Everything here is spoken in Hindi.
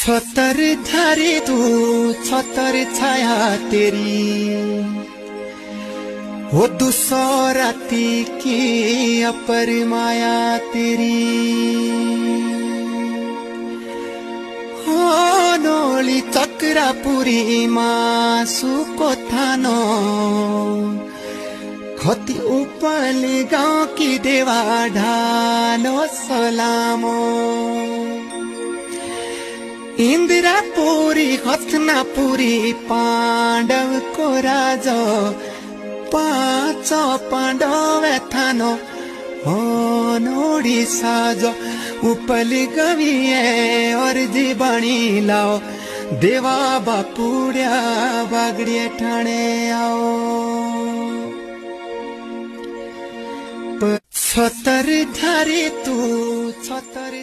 छतर धारी तू छतर छाया तेरी हो दुसो राती की अपर माया तेरी हो नोली चक्रापुरी मासु को थानो खती उपल गाँव की देवा ढालो सलामो इंदिरापुरी हस्तिनापुरी पांडव को राजा पांच पांडव थानो नोड़ी साजो उपली गविए और जीवनी लाओ देवा बापुड़िया बागड़िए ठाणे आओ छतर धारी तू छतर